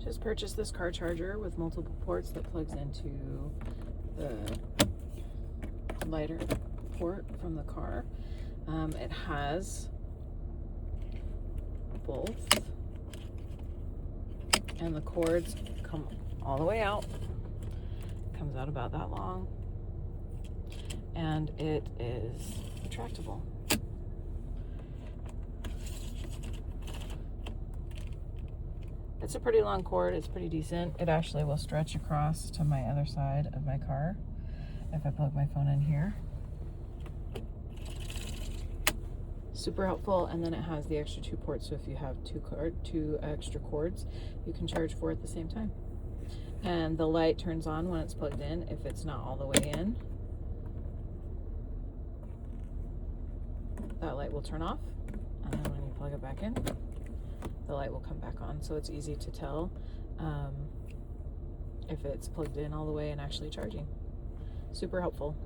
Just purchased this car charger with multiple ports that plugs into the lighter port from the car. It has both, and the cords come all the way out. Comes out about that long, and it is retractable. It's a pretty long cord. It's pretty decent. It actually will stretch across to my other side of my car if I plug my phone in here. Super helpful. And then it has the extra 2 ports, so if you have two extra cords, you can charge 4 at the same time. And the light turns on when it's plugged in if it's not all the way in. That light will turn off, and then when you plug it back in, the light will come back on. So it's easy to tell if it's plugged in all the way and actually charging. Super helpful.